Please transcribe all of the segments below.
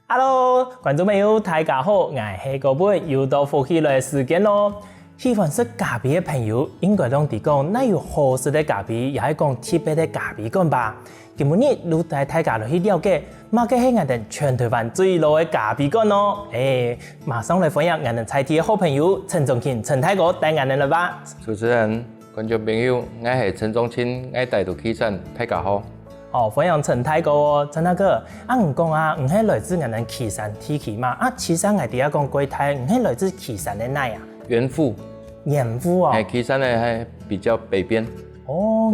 Hello， 观众朋友，大家好，我是高贝，又到福气来的时间咯。喜欢吃咖啡的朋友，应该拢伫讲，那有好食的咖啡，也係讲特別的咖啡館吧。今日如帶大家去了解，馬嘅係我哋全台灣最老嘅咖啡館咯。馬上來分享我哋菜地嘅好朋友陳宗慶、陳大哥帶我哋來吧。主持人、觀眾朋友，我係陳宗慶，我帶到起山，大家好。分享陳大哥哦，陳大哥，唔講啊，唔係來自我哋旗山地區嘛？旗山係點講歸台？唔係來自旗山的哪呀？元富。元富哦。旗山呢係比較北邊。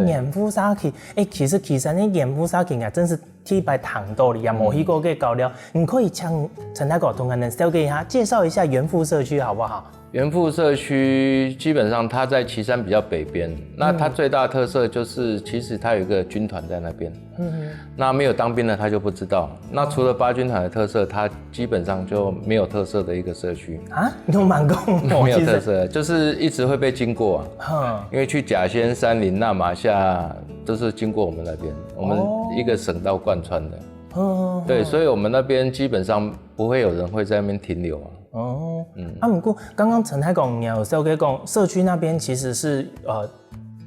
元富沙區，其實旗山的元富沙區啊，真是鐵白糖豆里啊，冇去過嘅高料。你可以請陳大哥同我哋小給一下，介紹一下元富社區好不好？元富社區基本上它在旗山比較北邊，那它最大的特色就是其實它有一個軍團在那邊，那沒有當兵的他就不知道。那除了八軍團的特色，它基本上就沒有特色的一個社區啊，有蠻講沒有特色，就是一直會被經過因為去甲仙、山林、那瑪夏都是經過我們那邊，我們一個省道貫穿的。對，所以我們那邊基本上不會有人會在那邊停留不過剛剛陳太公你有時候可以講，社區那邊其實是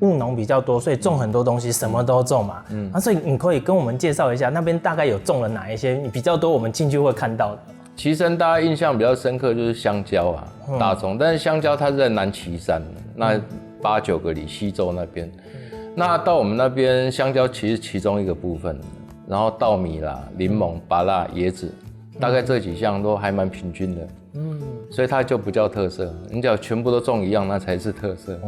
務農比較多，所以種很多東西，什麼都種嘛。所以你可以跟我們介紹一下，那邊大概有種了哪一些比較多，我們進去會看到的。旗山大家印象比較深刻就是香蕉啊，大種，但是香蕉它是在南旗山，那8、9個里西周那邊，那到我們那邊香蕉其實其中一個部分。然後稻米啦、檸檬、芭樂、椰子，大概這幾項都還蠻平均的，所以它就不叫特色。你只要全部都種一樣，那才是特色。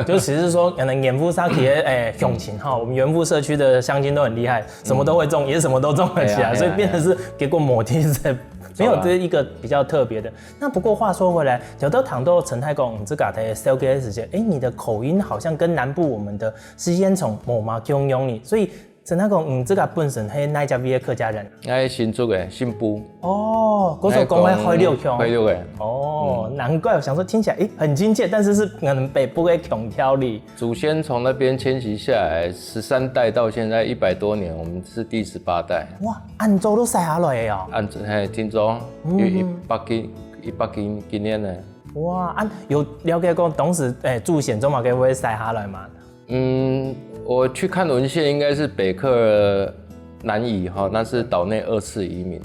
就只是說，可能元富沙區的鄉親哈，我們元富社區的鄉親都很厲害，什麼都會種，也什麼都種得起來，所以變成是結果某地是沒有這一個比較特別的。那不過話說回來，講到糖豆陳太公，這個的小給時間，你的口音好像跟南部我們的是先從某嘛共用你，所以。陳太公，這個本身係哪一邊的客家人？我新竹的新埔。嗰時候講係開六鄉。開六的。難怪我想說聽起來很親切，但是是可能北部的鄉調里。祖先從那邊遷徙下來13代到現在100多年，我們是第18代。哇，安州都曬下來的哦。安州聽說有100幾年了。哇，有了解過當時祖先怎麼給會曬下來嗎？我去看文獻，應該是北客南移哈，那是島內2次移民。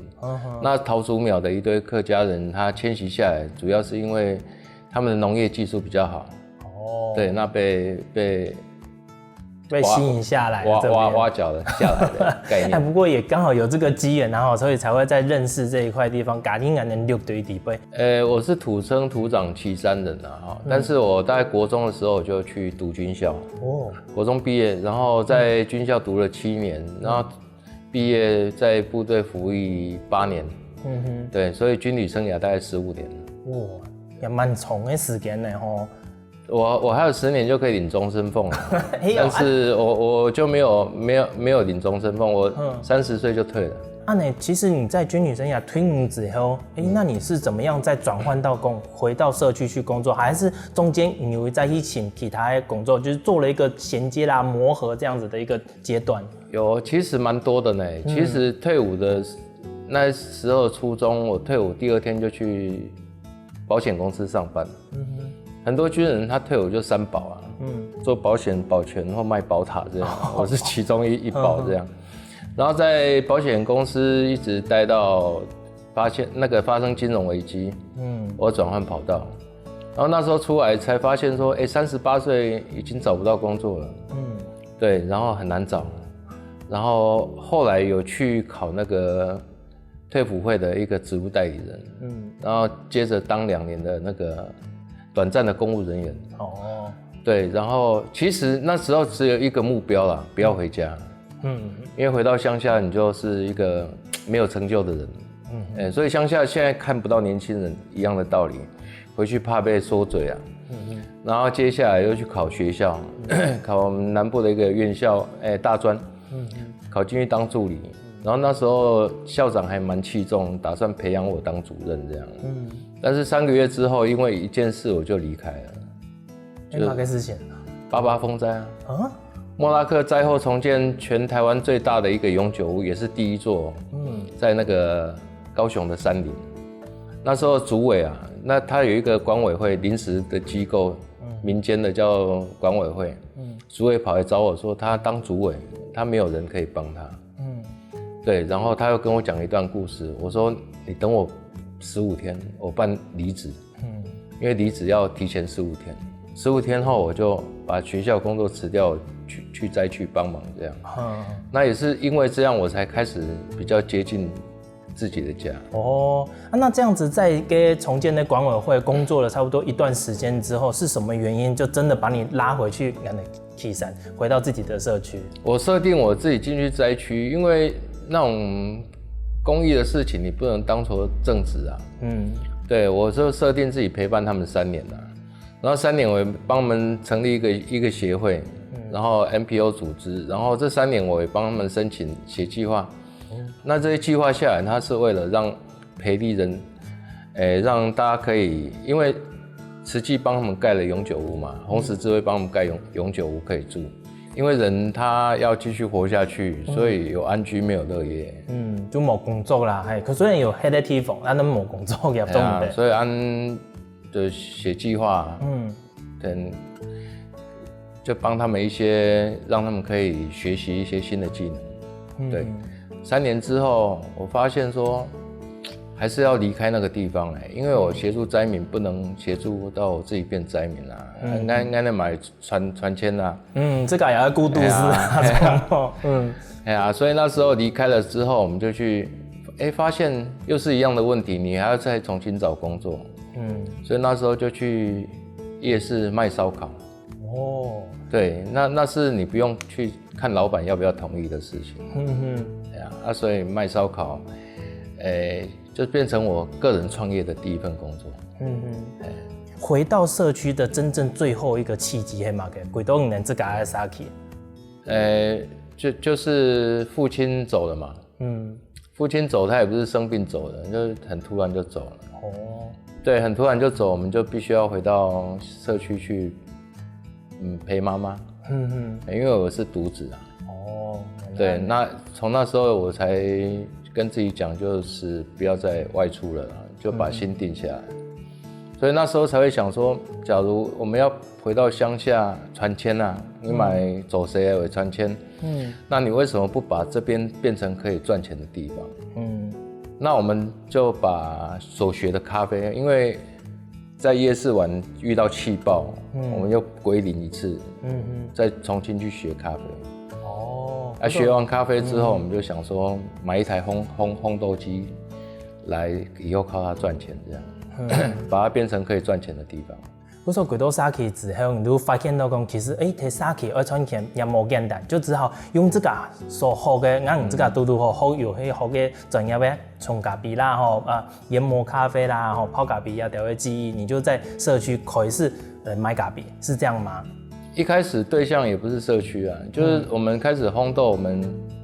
那桃竹苗的一堆客家人，他遷徙下來，主要是因為他們的農業技術比較好。對，那被吸引下來，挖角了下來的概念。不過也剛好有這個機緣，然後所以才會在認識這一塊地方。嘉義人能6堆地背。我是土生土長旗山人哈，但是我大概國中的時候就去讀軍校。國中畢業，然後在軍校讀了7年，然後畢業在部隊服役8年。對，所以軍旅生涯大概15年。也蠻長的時間呢吼。我還有10年就可以領終身俸了，但是我就沒有領終身俸，我30歲就退了。其實你在軍旅生涯退伍之後，那你是怎麼樣再轉換到回到社區去工作，還是中間你有在一起其他的工作，就是做了一個銜接啦、磨合這樣子的一個階段？有，其實蠻多的呢。其實退伍的那時候初中，我退伍第2天就去保險公司上班。很多軍人他退伍就3保啊，做保險保全或賣寶塔這樣，我是其中一保這樣，然後在保險公司一直待到發生金融危機，我轉換跑道，然後那時候出來才發現說，38歲已經找不到工作了，對，然後很難找，然後後來有去考那個退輔會的一個職務代理人，然後接着當2年的那個短暫的公務人員。對，然後其實那時候只有一個目標啦，不要回家。因為回到鄉下你就是一個沒有成就的人。所以鄉下現在看不到年輕人一樣的道理，回去怕被說嘴啊。然後接下來又去考學校，考我們南部的一個院校，大專，考進去當助理。然後那時候校長還蠻器重，打算培養我當主任這樣。但是3個月之後，因為一件事我就離開了。哪個事情？88風災啊！莫拉克災後重建全台灣最大的一個永久屋，也是第一座。在那個高雄的山林。那时候主委啊，那他有一个管委会临时的机构，民间的叫管委会。主委跑来找我说，他当主委，他没有人可以帮他。对，然后他又跟我讲一段故事。我说你等我15天，我办离职。因为离职要提前15天，15天后我就把学校工作辞掉，去灾区帮忙这样。那也是因为这样，我才开始比较接近自己的家。那这样子在给重建的管委会工作了差不多一段时间之后，是什么原因就真的把你拉回去岐山，回到自己的社区？我设定我自己进去灾区，因为那种公益的事情你不能当作正职啊。对，我就设定自己陪伴他们3年了，然后3年我也帮他们成立一个协会，然后 NPO 组织，然后这3年我也帮他们申请写计划。那这些计划下来，它是为了让培力人，让大家可以，因为慈济帮他们盖了永久屋嘛，红十字会帮他们盖永久屋可以住，因为人他要继续活下去，所以有安居没有乐业。就没工作啦，可虽然有迄个地方，但都没工作也做唔得。所以就写计划，等就帮他们让他们可以学习一些新的技能。对，3年之后，我发现说，还是要离开那个地方因为我協助灾民不能協助到我自己变灾民啦，应该买传签啦。这个也要孤独所以那时候离开了之后，我们就去，发现又是一样的问题，你还要再重新找工作。所以那时候就去夜市卖烧烤。对，那是你不用去看老板要不要同意的事情。所以卖烧烤，就变成我个人创业的第一份工作。回到社区的真正最后一个契机是嘛？几多年自家的啥去？就是父亲走了嘛。父亲走，他也不是生病走的，就很突然就走了。对，很突然就走，我们就必须要回到社区去，陪妈妈。因为我是独子啊。对，那从那时候我才跟自己讲，就是不要再外出了啦，就把心定下来。所以那时候才会想说，假如我们要回到乡下传签啊，你买走谁为传签，那你为什么不把这边变成可以赚钱的地方？那我们就把所学的咖啡，因为在夜市玩遇到气爆，我们又归零一次，再重新去学咖啡。学完咖啡之后，我们就想说买一台烘豆机，来以后靠它赚钱，这样，把它变成可以赚钱的地方。我说几多沙器之后，你就发现到讲，其实提沙器要赚钱也冇简单，就只好用这个所学的，这个好有好嘅专业的冲咖啡啦，研磨咖啡啦，泡咖啡啊，调的技艺，你就在社区开始卖咖啡，是这样吗？一开始对象也不是社区啊，就是我们开始烘豆，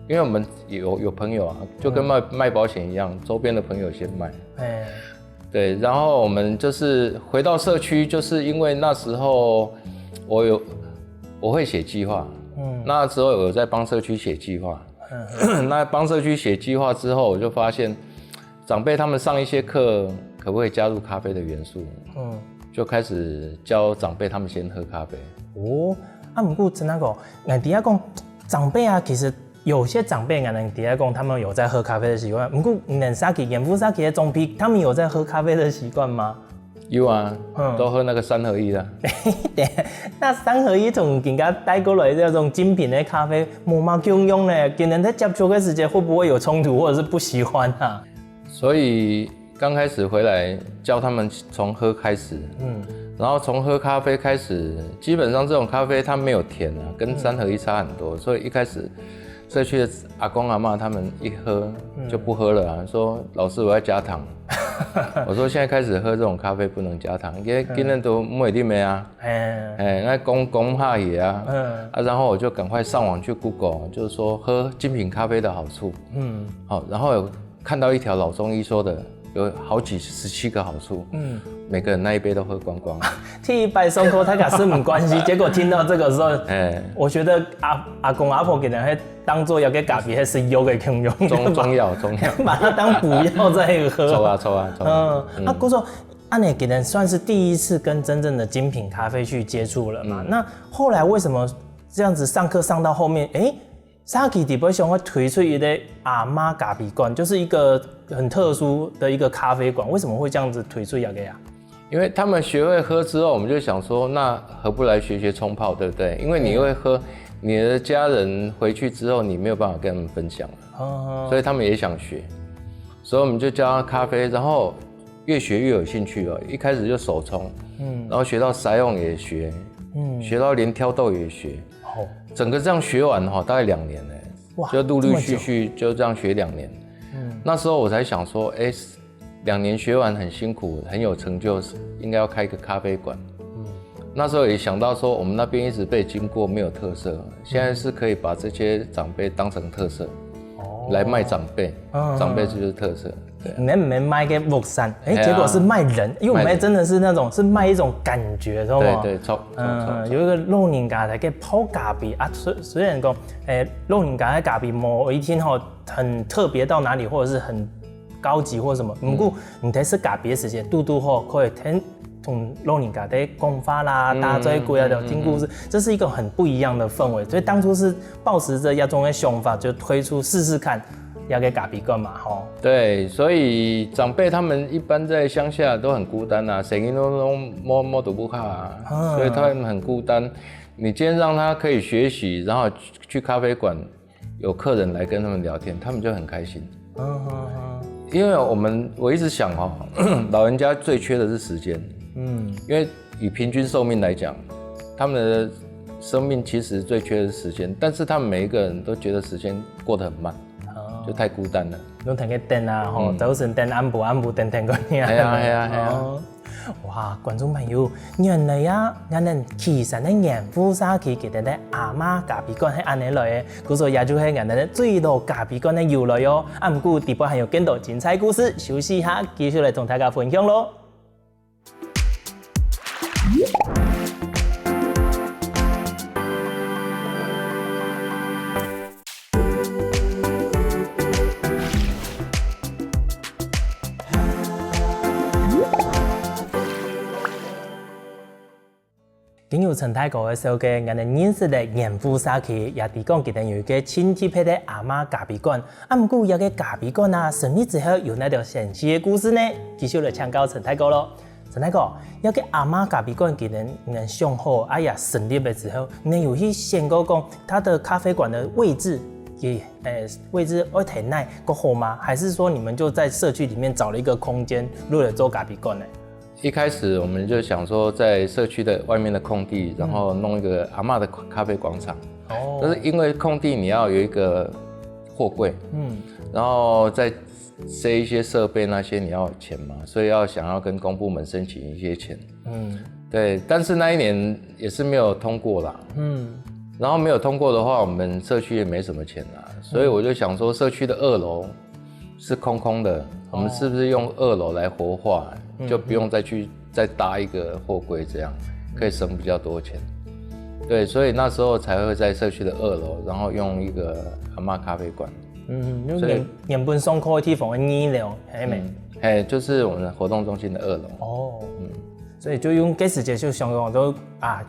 因为我们有朋友啊，就跟卖保险一样，周边的朋友先卖。对，然后我们就是回到社区，就是因为那时候我会写计划，那时候有在帮社区写计划，那帮社区写计划之后，我就发现长辈他们上一些课，可不可以加入咖啡的元素？就开始教长辈他们先喝咖啡。不过真那个，俺底下讲长辈啊，其实有些长辈俺底下讲他们有在喝咖啡的习惯。不过恁沙奇、盐夫沙奇的中批，他们有在喝咖啡的习惯吗？有啊，都喝那个3合1的。那3合1从人家带过来这种精品的咖啡，冇嘛共用呢？跟人在接触的时间会不会有冲突，或者是不喜欢啊？所以刚开始回来教他们从喝开始，然后从喝咖啡开始，基本上这种咖啡它没有甜啊，跟3合1差很多，所以一开始社区的阿公阿嬷他们一喝就不喝了啊，说老师我要加糖。我说现在开始喝这种咖啡不能加糖，因为今天都没得没啊，那公怕也啊，然后我就赶快上网去 Google， 就是说喝精品咖啡的好处，好，然后有看到一条老中医说的有好几17个好处，每个人那一杯都喝光光。替白松口他可是没关系，结果听到这个时候，我觉得阿公阿婆给人当做要给咖啡是有给用，中药，把它当补药在喝。抽啊。姑说，阿内给人算是第一次跟真正的精品咖啡去接触了嘛？那后来为什么这样子上课上到后面，Saki 底部想会推出一个阿妈咖啡馆，就是一个很特殊的一个咖啡馆，为什么会这样子推出要给啊？因为他们学会喝之后，我们就想说，那何不来学冲泡，对不对？因为你会喝，你的家人回去之后，你没有办法跟他们分享了，所以他们也想学，所以我们就教他咖啡，然后越学越有兴趣了。一开始就手冲，然后学到筛用也学，学到连挑豆也学。整个这样学完大概2年就陆陆续续就这样学2年。那时候我才想说，2年学完很辛苦，很有成就，应该要开一个咖啡馆。那时候也想到说，我们那边一直被经过，没有特色，现在是可以把这些长辈当成特色，来卖长辈，长辈就是特色。你们卖给木山，结果是卖人，因为我们真的是那种是卖一种感觉，知道吗？对，有一个老人家在给泡咖啡啊，虽然讲，老人家的咖啡某一天很特别到哪里，或者是很高级或者什么，不过你在吃咖啡的时间，嘟可以听同老人家在讲话啦，大家过来听故事，这是一个很不一样的氛围。所以当初是抱持着亚中的想法，就推出试试看。要给咖啡馆嘛，对，所以长辈他们一般在乡下都很孤单啊，谁都摸都不卡啊，所以他们很孤单。你今天让他可以学习，然后去咖啡馆有客人来跟他们聊天，他们就很开心。因为我一直想老人家最缺的是时间，因为以平均寿命来讲，他们的生命其实最缺的是时间，但是他们每一个人都觉得时间过得很慢。就太孤单了。拢听个等啊，早晨等暗晡等个呢。系啊。哇，观众朋友，原来啊，我们岐山的盐湖沙溪其实咧阿妈咖啡馆係安尼來嘅，故所也就係我們最老咖啡館的由來哦。不過底部還有更多精彩故事，休息一下，繼續來同大家分享咯。經由陳太哥嘅紹介，我哋認識嘅鹽湖沙溪也提講，佢哋有一個親戚配嘅阿媽咖啡館。不過有個咖啡館啊，成立之後有那條神奇嘅故事呢？繼續來請教陳太哥咯。陳太哥，有個阿媽咖啡館，佢哋想好，成立嘅之後，你有去先講它的咖啡館的位置，位置會太耐夠好嗎？還是說你們就在社區裡面找了一個空間，為了做咖啡館呢？一開始我們就想說，在社區的外面的空地，然後弄一個阿嬷的咖啡廣場。但是因為空地你要有一個貨櫃，然後再塞一些設備那些你要有錢嘛，所以想要跟公部門申請一些錢。對，但是那一年也是沒有通過啦。然後沒有通過的話，我們社區也沒什麼錢啦，所以我就想說，社區的2樓是空空的，我們是不是用2樓來活化？就不用再搭一個貨櫃，這樣可以省比較多錢。對，所以那時候才會在社區的2樓，然後用一個阿嬷咖啡館。所以原本上課的地方的2樓，係咪？就是我們的活動中心的2樓。所以就用這時間就想講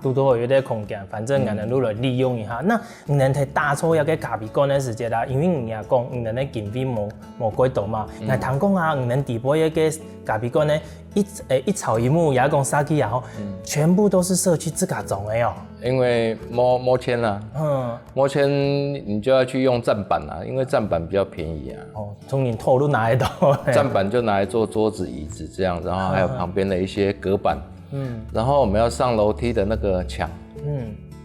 都多有啲空間，反正我們都來利用一下。那我們喺打錯一個咖啡館的時間啦，因為我也講我們嘅經費冇幾多嘛。我聽講我們底部一個咖啡館呢，一草一木也講沙溪啊，全部都是社區自家種的哦。因為沒錢啦，沒錢你就要去用站板啦，因為站板比較便宜啊。從你透露哪一度？站板就拿來做桌子、椅子這樣，然後還有旁邊的一些隔板。然後我們要上樓梯的那個牆。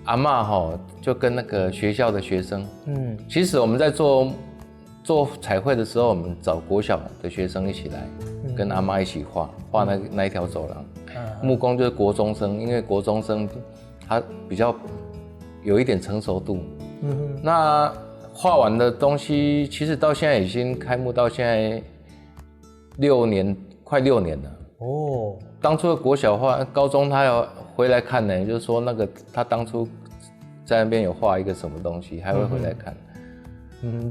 阿嬷就跟那個學校的學生。其實我們在做彩繪的時候，我們找國小的學生一起來，跟阿嬷一起畫那一條走廊。木工就是國中生，因為國中生他比較有一點成熟度。那畫完的東西，其實到現在已經開幕到現在6年，快6年了。哦，当初的国小画，高中他要回来看呢，就是说那个他当初在那边有画一个什么东西，还会回来看。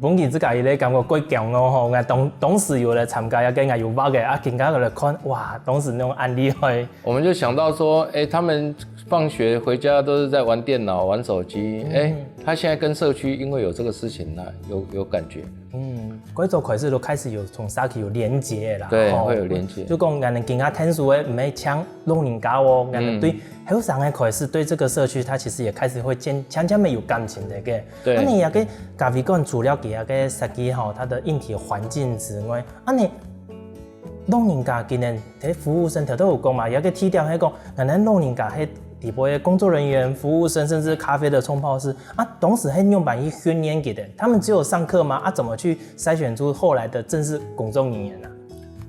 本期自家伊咧感觉过强咯吼，俺董事有来参加，也跟俺有包嘅，啊，更加来看，哇，董事那种案例会，我们就想到说，他们放学回家都是在玩电脑、玩手机，他现在跟社区因为有这个事情呢，有感觉。贵州开始都开始有从社区有连结啦，对，会有连结。就讲俺们更加天数的，唔系抢老人家哦，俺们对后生的开始对这个社区，他其实也开始会渐渐有感情的个。对。啊，你也个咖啡馆除了给那个设计好它的硬体环境之外，啊你老人家今年喺服务生头都有讲嘛，也个提掉迄讲，俺们老人家喺底部的工作人员、服务生，甚至咖啡的冲泡师啊，董事很用板一训练给的，他们只有上课吗？啊，怎么去筛选出后来的正式公众人员呢？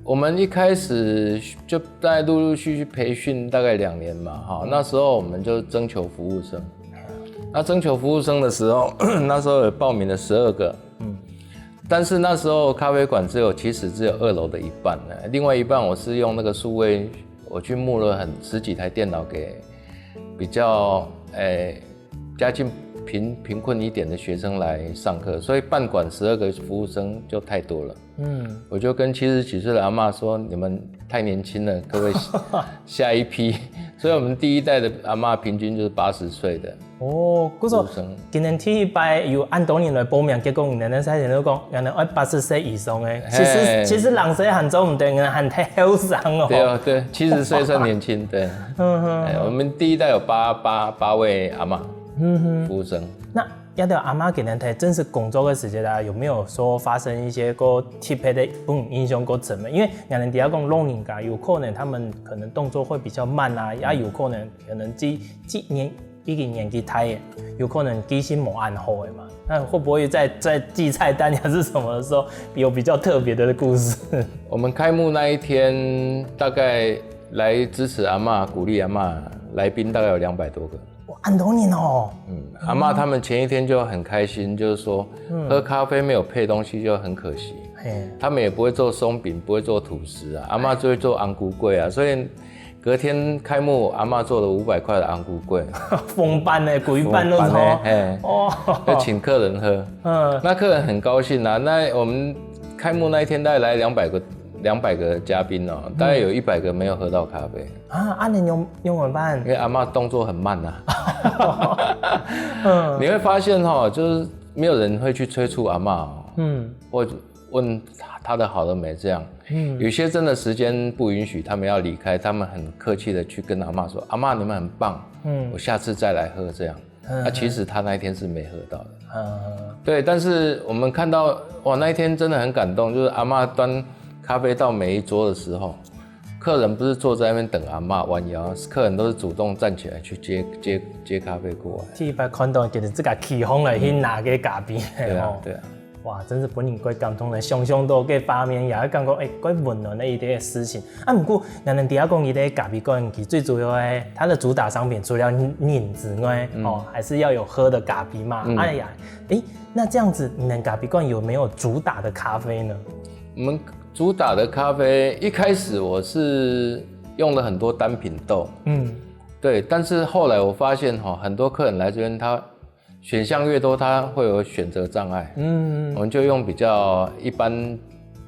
我们一开始就在陆陆续续培训大概2年嘛，哈，那时候我们就征求服务生。那征求服务生的时候，那时候有报名了12个，但是那时候咖啡馆其实只有2楼的一半呢，另外一半我是用那个数位，我去募了10几台电脑给比较家境贫困一点的学生来上课，所以办馆12个服务生就太多了。我就跟70几岁的阿嬷说，你们太年轻了，可不可以下一批？所以我们第一代的阿嬷平均就是80岁的。哦，服务生。今年第一摆有按多年来报名，结果原来赛前都讲，原来要80岁以上的。其实人生很早唔对，很太后生哦。对哦，对，70岁算年轻，对。我们第一代有八位阿嬷，服务生。那要到阿嬷今年在正式工作的时间啦，有没有说发生一些个特别的影响过怎么？因为两人底下讲老人家有可能他们可能动作会比较慢啊，也有可能一个年纪大的，有可能记性没按好的嘛。那会不会在记菜单还是什么的时候有比较特别的故事？我们开幕那一天，大概来支持阿嬷、鼓励阿嬷来宾大概有200多个。很多年哦。阿嬷他们前一天就很开心，就是说喝咖啡没有配东西就很可惜。他们也不会做松饼，不会做吐司啊，阿嬷就会做昂菇粿啊，所以隔天开幕，阿嬷做了500块的昂菇粿，封班呢，鬼班都抽，就请客人喝。那客人很高兴啊。那我们开幕那一天大概来200个嘉宾哦，大概有100个没有喝到咖啡啊。按你用怎么办？因为阿嬷动作很慢呐。你会发现哈，就是没有人会去催促阿嬷，或问他的好了没这样。有些真的时间不允许，他们要离开，他们很客气的去跟阿嬷说：“阿嬷你们很棒，我下次再来喝这样。”其实他那一天是没喝到的。对，但是我们看到哇，那一天真的很感动，就是阿嬷端咖啡到每一桌的时候，客人不是坐在那边等阿嬷弯腰，客人都是主动站起来去接咖啡过来。第一摆看到就是这个气氛来去拿给嘉宾。对啊，对啊。哇，真是本人quite感动的，想象到嘅画面也感觉quite温暖的一啲事情。啊，不过咱哋底下讲伊啲咖啡馆，其最主要的它的主打商品除了碾之外，还是要有喝的咖啡嘛。哎呀，那这样子，你们咖啡馆有没有主打的咖啡呢？我们主打的咖啡一开始我是用了很多单品豆，对，但是后来我发现很多客人来这边他选项越多，他会有选择障碍。我们就用比较一般，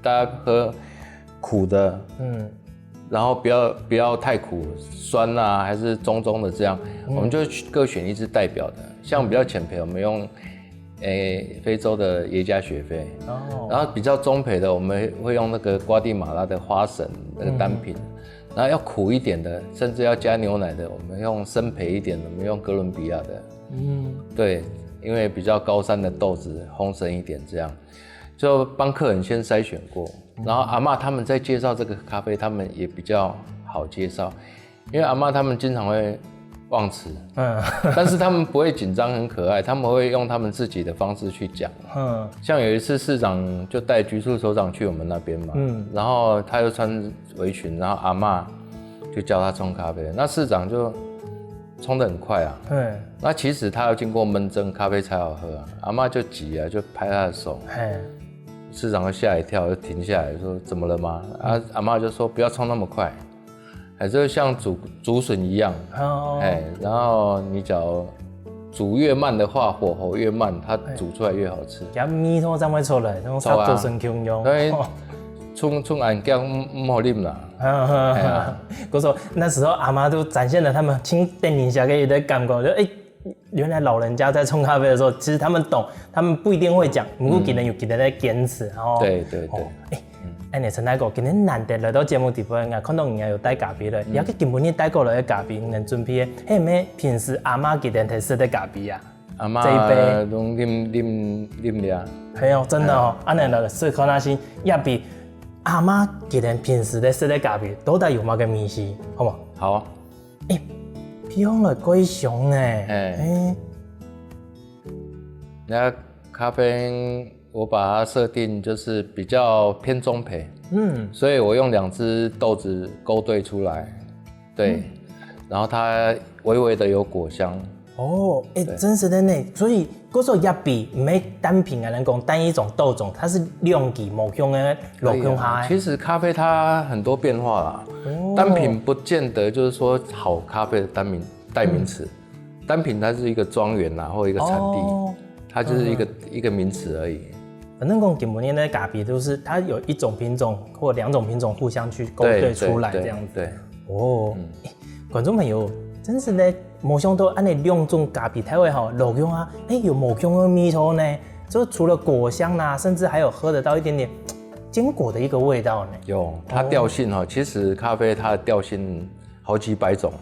大家喝苦的，然后不要太苦，酸啊，还是中的这样，我们就各选一支代表的。像比较浅焙，我们用非洲的耶加雪菲，然后比较中焙的，我们会用那个瓜地马拉的花神那个单品。然后要苦一点的，甚至要加牛奶的，我们用深焙一点的，我们用哥伦比亚的。对，因为比较高山的豆子烘深一点，这样就帮客人先筛选过，然后阿嬷他们在介绍这个咖啡，他们也比较好介绍，因为阿嬷他们经常会忘词，但是他们不会紧张，很可爱，他们会用他们自己的方式去讲。像有一次市长就带局处首长去我们那边嘛，然后他又穿围裙，然后阿嬷就教他冲咖啡，那市长就冲得很快啊，那其实他要经过焖蒸咖啡才好喝啊，阿嬷就急啊，就拍他的手，市长就吓一跳，就停下来说怎么了吗？阿嬷就说不要冲那么快，就像竹笋一样，然后你只要煮越慢的话，火候越慢，它煮出来越好吃。加米汤才会出来，那种沙竹笋香用。对，冲眼镜唔好啉啦。我说那时候阿妈都展现了他们听电影下给的感觉，就原来老人家在冲咖啡的时候，其实他们懂，他们不一定会讲，不过给人有给人在坚持，然后对。你陈大哥，今天难得来到节目地方，看到人家有带咖啡了，也去根本你带过来的咖啡，能准备的，咩平时阿妈给人提示的咖啡啊？阿妈拢啉了。系哦，真的哦，安尼了，所以可能是也比阿妈给人平时的色的咖啡，到底有冇个秘密，好不好？好啊。比方来贵熊呢？那咖啡我把它设定就是比较偏中焙，所以我用2只豆子勾兑出来，对，然后它微微的有果香。真是的呢，所以嗰时候也比唔系单品啊，人讲单一种豆种，它是两季某种的落香下。其实咖啡它很多变化啦，单品不见得就是说好咖啡的代名词，单品它是一个庄园啦，或一个产地，它就是一个名词而已。反正讲根本的咖啡都是它有1种品种或2种品种互相去勾兑出来这样子。对。观众朋友，真是呢，没想到安尼2种咖啡太会好落香啊，有冇香的味道呢？就除了果香啦，甚至还有喝得到一点点坚果的一个味道呢。有，它调性其实咖啡它的调性好几百种，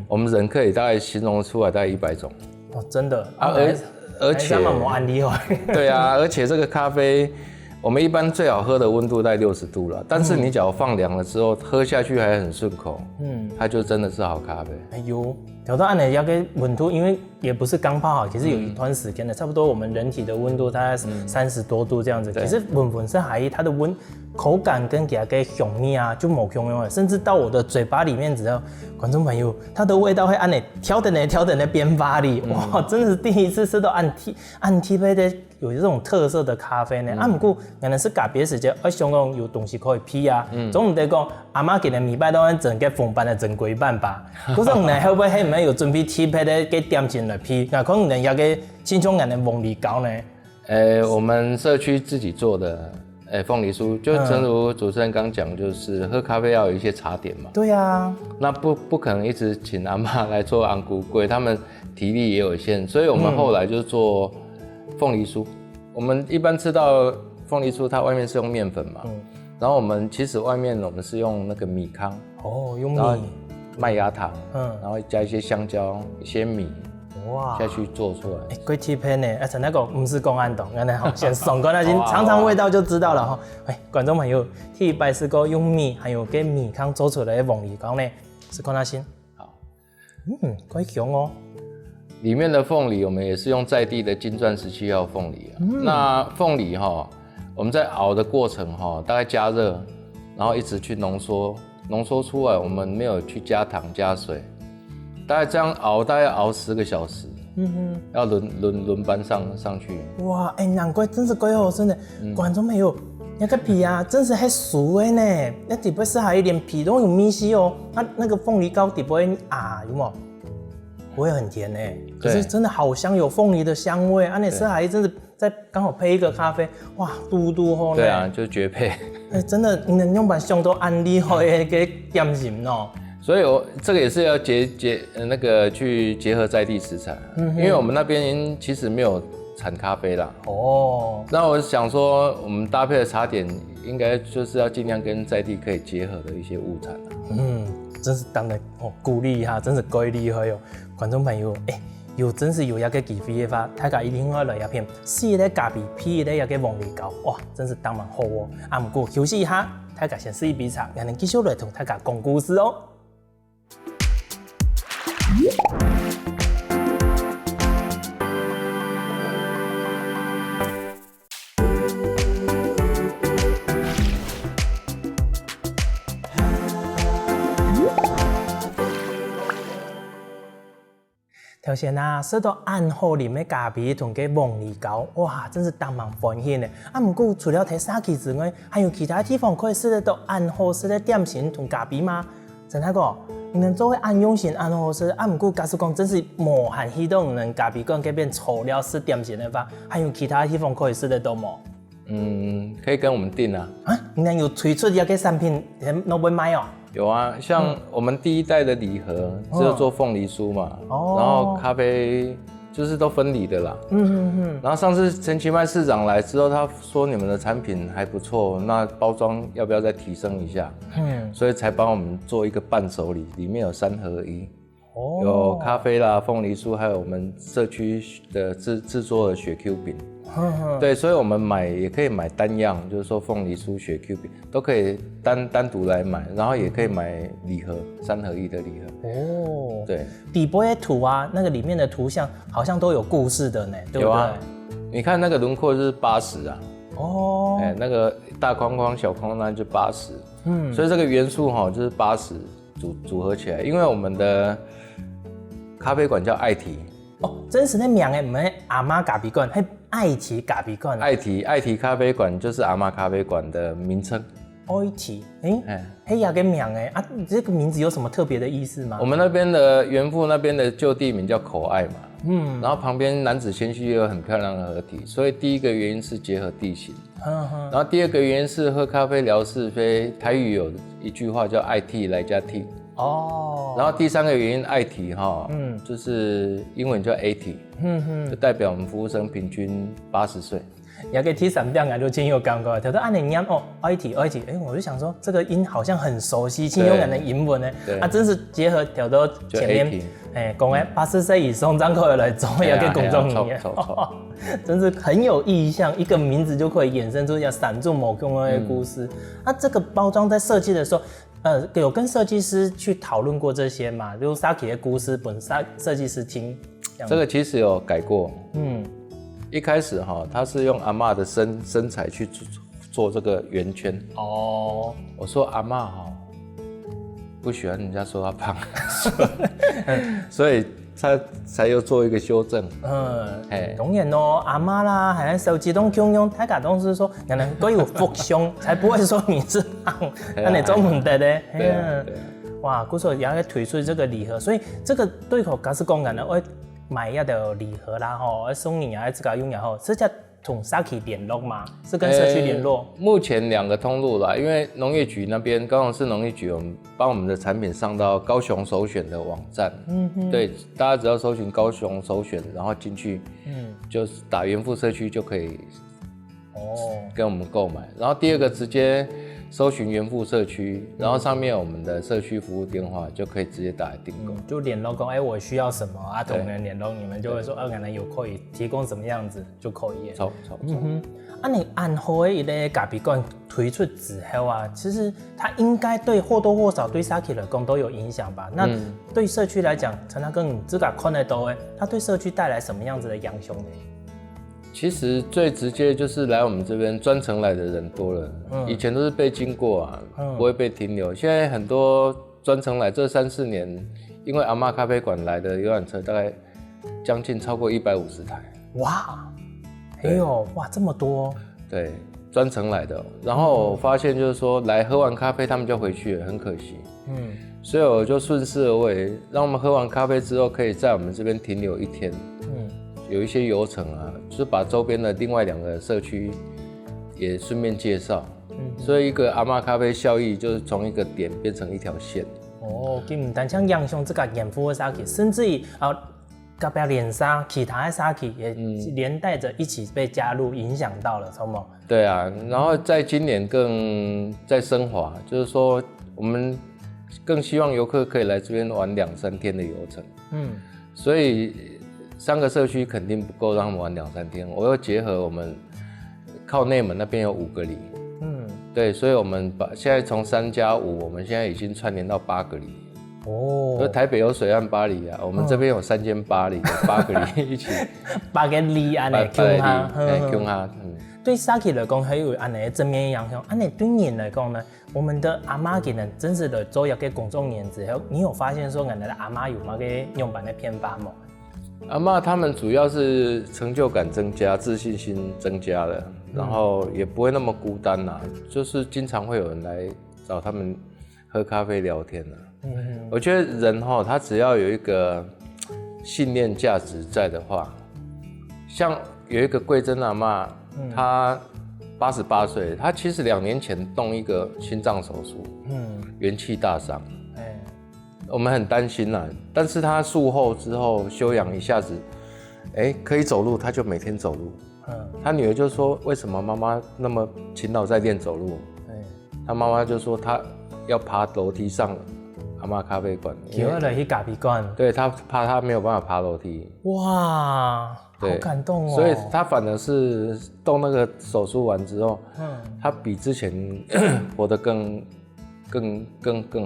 我们人可以大概形容出来大概100种。真的而且对啊，而且这个咖啡，我们一般最好喝的温度在60度了，但是你只要放凉了之后，喝下去还很顺口，它就真的是好咖啡。调到按的要给温度，因为也不是刚泡好，其实有一段时间的，差不多我们人体的温度大概30多度这样子。其实本身还它的口感跟给它给香味啊，就冇香味，甚至到我的嘴巴里面之后，观众朋友，它的味道会按你调整的边巴里，哇，真的是第一次吃到按 T 杯的有这种特色的咖啡呢。不过可能是咖啡时间，香港有东西可以批啊，总唔得讲阿妈给的米拜都整个封班的正规版吧。可是呢，会不会没有准备 T 杯的给点进来批？那可能要给新疆人的凤梨糕呢？我们社区自己做的。凤梨酥就正如主持人刚讲，就是喝咖啡要有一些茶点嘛。对啊，那不可能一直请阿嬷来做昂古贵，他们体力也有限，所以我们后来就做凤梨酥。我们一般吃到凤梨酥，它外面是用面粉嘛，然后我们其实外面我们是用那个米糠，用米、麦芽糖，然后加一些香蕉、一些米。下去做出来。贵 T 片呢？那个不是公安董，先送过来先尝尝味道就知道了哈。观众朋友，T 百事糕用米还有跟米糠做出来的凤梨糕呢，是看它先。好，贵香哦。里面的凤梨我们也是用在地的金钻17号凤梨那凤梨我们在熬的过程大概加热，然后一直去浓缩出来，我们没有去加糖加水。大概这样熬，大概熬10个小时，要轮班上去。哇，难怪真是贵好真的，观众朋友，那个皮啊，真是很熟的呢。那底部是还连皮都有米稀哦，那个凤梨糕底部有冇？不会很甜呢，可是真的好香，有凤梨的香味。那吃还真的再刚好配一个咖啡，哇，嘟吼呢。对啊，就绝配。真的，你能用把上多安利好的个点心哦。所以这个也是要去结合在地食材，因为我们那边其实没有产咖啡啦。那我想说，我们搭配的茶点应该就是要尽量跟在地可以结合的一些物产真是当然鼓励一下，真是够厉害哦，观众朋友，真是有一个机会的话，大家一定要来一片4个咖啡，批的一个凤梨糕，哇，真是当然好哦。不过休息一下，大家先试一杯茶，然后继续来同大家讲故事哦。条线啊，说到暗号里面咖啡同个凤梨糕，哇，真是当忙欢喜呢。啊，不过除了睇Saki之外，还有其他地方可以吃得到暗号式的点心同咖啡吗？真系个，你能作为暗用型暗号式，啊，不过假使讲真是无限许多能咖啡馆改变粗料式点心的话，还有其他地方可以吃得到吗？可以跟我们订啊。啊，你能有推出一个产品，能不买哦？有啊，像我们第一代的礼盒只有做凤梨酥嘛，然后咖啡就是都分离的啦。然后上次陈其迈市长来之后，他说你们的产品还不错，那包装要不要再提升一下？所以才帮我们做一个伴手礼，里面有3合1，有咖啡啦、凤梨酥，还有我们社区的制作的雪 Q 饼。对，所以我们买也可以买单样，就是说凤梨酥、雪 Q 饼都可以单独来买，然后也可以买礼盒3合1的礼盒。哦，对，底部的图啊，那个里面的图像好像都有故事的呢，对不对？有啊，你看那个轮廓就是80啊。哦，那个大框框、小框框就80。所以这个元素就是80组合起来，因为我们的咖啡馆叫爱提。哦，真实的名诶，唔系阿妈咖啡馆，系爱提咖啡馆。爱提咖啡馆就是阿妈咖啡馆的名称。爱提，嘿呀个名诶啊，这个名字有什么特别的意思吗？我们那边的原父那边的旧地名叫口爱嘛，然后旁边男子谦虚也有很漂亮的合体，所以第一个原因是结合地形，然后第二个原因是喝咖啡聊是非，台语有一句话叫爱替来加替。然后第3个原因爱提就是英文叫 80，就代表我们服务生平均80岁。也可以提3遍啊，就真有感觉。他说按你念哦 ，80，我就想说这个音好像很熟悉，亲友感的英文呢，啊，真是结合调到前面，讲诶80岁以上张口来做，也给公众念，真是很有意象，一个名字就可以衍生出要闪住某个的故事。那这个包装在设计的时候。有跟设计师去讨论过这些嘛？就是Saki的故事本设计师听，这个其实有改过。一开始他是用阿嬷的身材去做这个圆圈。我说阿嬷不喜欢人家说她胖，所以他才又做一个修正。当然咯，阿妈啦，还有手机都共用，大家都是说，可能都有福胸，才不会说你是胖，那你做唔得咧。哇，故说也要推出这个礼盒，所以这个对口假是讲人呢，我买一的礼盒啦，送你啊，自个用然后，是叫同 Saki 联络吗？是跟社区联络？目前2个通路啦，因为农业局那边，高雄市农业局，我们把我们的产品上到高雄首选的网站。对，大家只要搜寻高雄首选，然后进去，就是打元富社区就可以，跟我们购买。然后第2个直接搜寻元富社区，然后上面有我们的社区服务电话，就可以直接打来订购。就联络讲，我需要什么啊？同仁联络你们就会说，可能有可以提供什么样子就可以。你暗号的一个咖啡馆推出之后啊，其实它应该对或多或少对 Saki 来讲都有影响吧？那对社区来讲，陈大哥你自个看得到它对社区带来什么样子的影响呢？其实最直接就是来我们这边专程来的人多了，以前都是被经过啊，不会被停留。现在很多专程来，这3-4年，因为阿嬷咖啡馆来的游览车大概将近超过150台。哇，哇这么多。对，专程来的。然后我发现就是说，来喝完咖啡他们就回去了，很可惜。所以我就顺势而为，让我们喝完咖啡之后，可以在我们这边停留1天。有一些游程啊，就是把周边的另外2个社区也顺便介绍。所以一个阿嬷咖啡效益就是从一个点变成一条线。佢唔单像影响这个盐夫的 Saki， 甚至于隔壁连沙其他的 Saki 也连带着一起被加入，影响到了，懂吗？对啊，然后在今年更在升华，就是说我们更希望游客可以来这边玩2-3天的游程。所以3个社区肯定不够让他们玩2-3天，我又结合我们靠内门那边有5个里，对，所以我们现在从3+5，我们现在已经串联到8个里。所以台北有水岸8里啊，我们这边有3间8里，8个里一起8个里安尼共哈。对 Saki 来讲，还有安尼正面影响。安尼对你来讲呢，我们的阿嬷给人真实的做一个公众年之后，你有发现说，我们的阿嬷有那个用版的偏法吗？阿嬷他们主要是成就感增加，自信心增加了，然后也不会那么孤单啦，就是经常会有人来找他们喝咖啡聊天啦。我觉得人他只要有一个信念价值在的话，像有一个桂珍阿嬷，她88岁，她其实2年前动一个心脏手术，元气大伤。我们很担心啦，但是他术后之后休养一下子，可以走路，他就每天走路。他女儿就说：“为什么妈妈那么勤劳在练走路？”他妈妈就说：“他要爬楼梯上阿嬷咖啡馆，叫他来去咖啡馆。”对，他怕他没有办法爬楼梯。哇，好感动哦！所以他反而是动那个手术完之后，他比之前活得更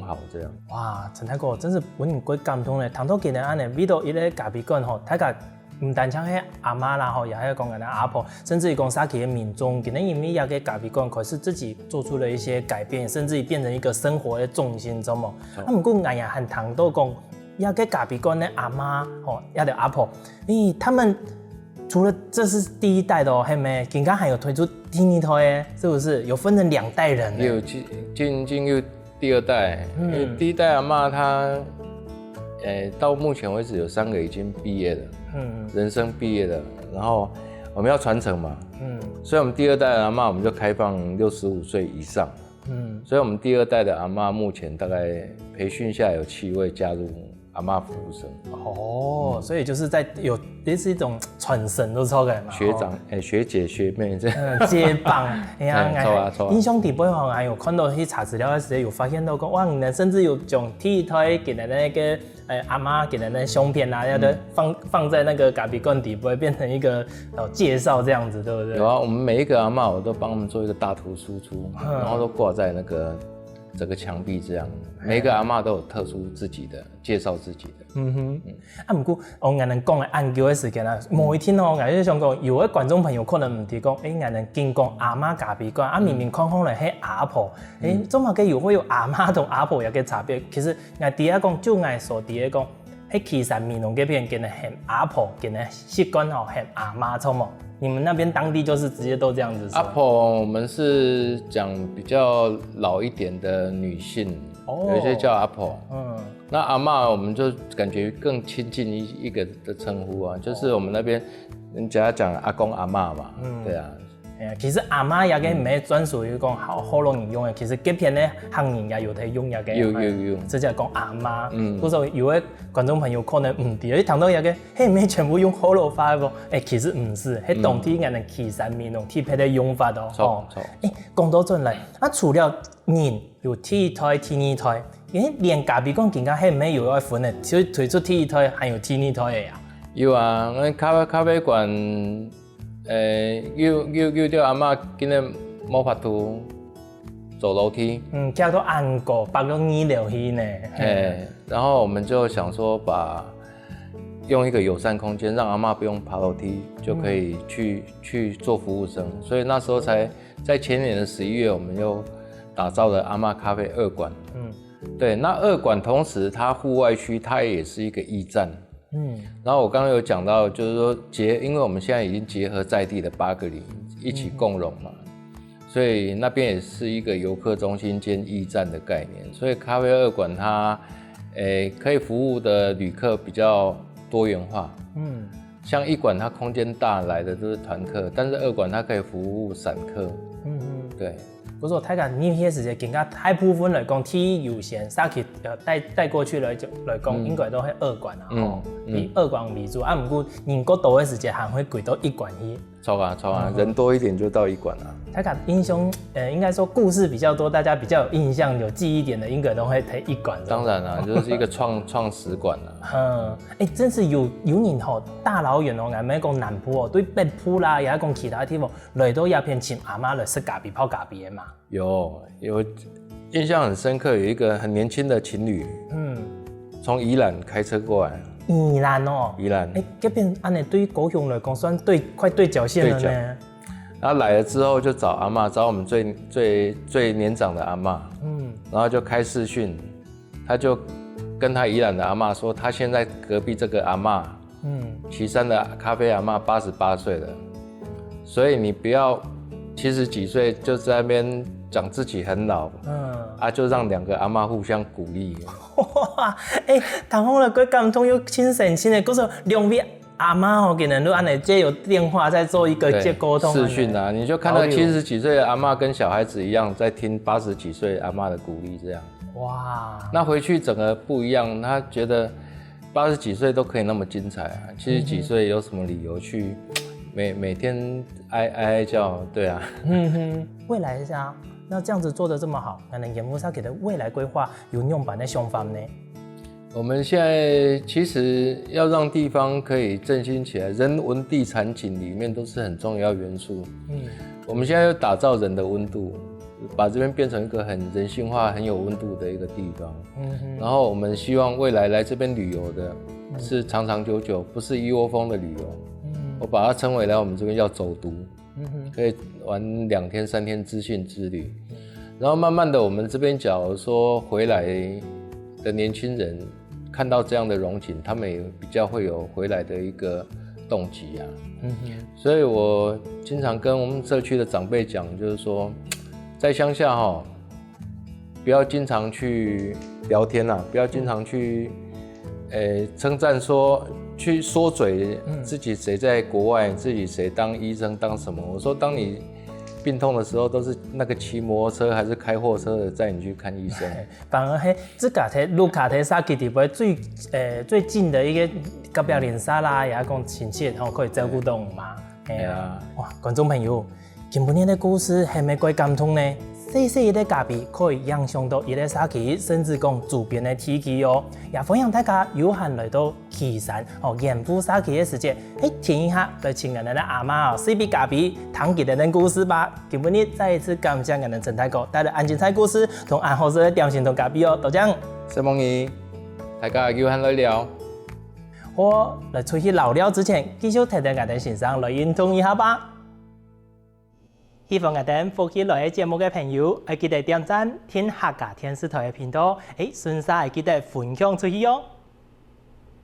好这样。哇，陈太哥真是阮唔过感动咧。唐到今日安尼，味道伊咧咖啡馆吼，大家唔单像迄阿妈啦吼，也还有讲阿婆，甚至于讲沙起的民众，今日因为也个咖啡馆，可是自己做出了一些改变，甚至于变成一个生活的重心，知冇？不过俺也很唐到讲，也个咖啡馆的阿妈吼，也个阿婆，他们。除了这是第一代的哦，还没，刚刚还有推出第二代，是不是？有分成2代人？有进入第2代，因为第1代阿嬷她，到目前为止有3个已经毕业了，人生毕业了，然后我们要传承嘛，所以我们第2代的阿嬷我们就开放65岁以上，所以我们第2代的阿嬷目前大概培训下有7位加入。阿嬷服务生哦，所以就是也是一种传承都超感嘛，学长、学姐、学妹这样接棒，错啊！印象底部好像有看到去查资料的时候有发现到讲，哇，你甚至有种替代给的那个阿嬷给的那相片啊，要的放在那个咖啡馆底部，变成一个介绍这样子，对不对？有啊，我们每一个阿嬷我都帮他们做一个大图输出，然后都挂在那个。整个墙壁这样，每个阿嬷都有特殊自己的介绍自己的。不过我俺能讲的研究的时间啊，某一天哦，俺就想讲，有的观众朋友可能唔提讲，俺能经过阿嬷咖啡馆，明明看来係阿婆，怎么嘅又会有阿嬷同阿婆有嘅差别？其实俺第一讲就俺所第一讲，喺其實面容嘅邊，見係阿婆，見係習慣哦，係阿嬷錯冇。你们那边当地就是直接都这样子说。阿婆，我们是讲比较老一点的女性，有一些叫阿婆。那阿嬷我们就感觉更亲近一个的称呼啊，就是我们那边人家讲阿公阿嬷嘛，对啊。其实阿嬷也个唔係專屬於講好容易用嘅，其實這片咧行人也有睇用也個。有，這就係講阿嬷。嗰時候有位觀眾朋友可能唔知，你談到也個，嘿唔係全部用好老法嘅喎，其實唔是，係當地人嘅其實面用替配的用法咯。錯。講到進嚟，除了人有第1胎、第2胎，連咖啡館更加係唔係有一款嘅，所以推出第1胎還有第2胎嘅呀。有啊，我咖啡館。叫阿嬷今日冇法度走楼梯，叫做按過8個2樓去呢。然後我們就想說用一個友善空間，讓阿嬷不用爬樓梯就可以去做服務生，所以那時候才在前年的11月，我們又打造了阿嬷咖啡2館。對，那2館同時它戶外區它也是一個驛站。然後我剛剛有講到，就是說因為我們現在已經結合在地的8個里一起共融嘛，所以那邊也是一個遊客中心兼驛站的概念，所以咖啡2館它可以服務的旅客比較多元化。像1館它空間大，來的都是團客，但是2館它可以服務散客。對。不過睇緊呢些時間，更加大部分嚟講，體育線沙期帶過去來講，應該都係2館啊，以2館為主。不過人過多嘅時間，還會貴到1館去。錯啊，人多一點就到1館啦。睇緊英雄，應該說故事比較多，大家比較有印象、有記憶點的，應該都會睇1館。當然啦，就是一個創10館啦。真是有人吼大老遠哦，唔係講南部哦，對北部啦，也係講其他地方嚟到也偏請阿媽來食咖啡泡咖啡的嘛。有印象很深刻，有一個很年輕的情侶，從宜蘭開車過來。宜蘭哦，宜蘭，這邊按你對高雄來講算快對角線了呢。然後來了之後就找阿嬷，找我們最年長的阿嬷，然後就開視訊，他就跟他宜蘭的阿嬷說，他現在隔壁這個阿嬷旗山的咖啡阿嬷88岁了，所以你不要70几岁就在那边讲自己很老，就让2个阿嬷互相鼓励。哇，谈好了，佮感通又亲神亲的，佮说2位阿嬷吼，给人都安尼借有电话在做一个接沟通视讯啊，你就看到70几岁的阿嬷跟小孩子一样在听80几岁阿嬷的鼓励，这样。哇，那回去整个不一样，他觉得80几岁都可以那么精彩啊，70几岁有什么理由去每天哀叫？对啊。未来啊，那这样子做得这么好，可能盐夫沙给的未来规划有用版的想法呢？我们现在其实要让地方可以振兴起来，人文地产景里面都是很重要元素。我们现在要打造人的温度，把这边变成一个很人性化、很有温度的一个地方。然后我们希望未来来这边旅游的是长长久久，不是一窝蜂的旅游。我把它称为来我们这边叫走读，可以玩2天3天资讯之旅。然后慢慢的，我们这边假如说回来的年轻人看到这样的荣景，他们也比较会有回来的一个动机啊。所以我经常跟我们社区的长辈讲，就是说，在乡下不要经常去聊天啊，不要经常去称赞说去说嘴自己谁在国外，自己谁当医生当什么。我说，当你病痛的时候，都是那个骑摩托车还是开货车的载你去看医生。反而这家的卢卡提沙基地位最近的一个隔壁邻居啦，也讲亲切，可以照顾动物嘛。哇，观众朋友，今晡日的故事係咪鬼感通呢？细细的咖啡可以影响到伊个沙期，甚至讲周边的天气哦。也欢迎大家有闲来到岐山盐夫沙期的时节，听一下来请我们的阿嬷4杯咖啡，谈几点的故事吧。今晡日再一次感谢我们陈太哥带来安精彩故事，同安好食的点心同咖啡哦，多谢。谢梦怡，大家有闲来聊。我来出去老了之前，继续听听我哋先生来认同一下吧。希望我哋福起來節目嘅朋友，記得點讚天客家電視台嘅頻道，順勢記得分享出去哦。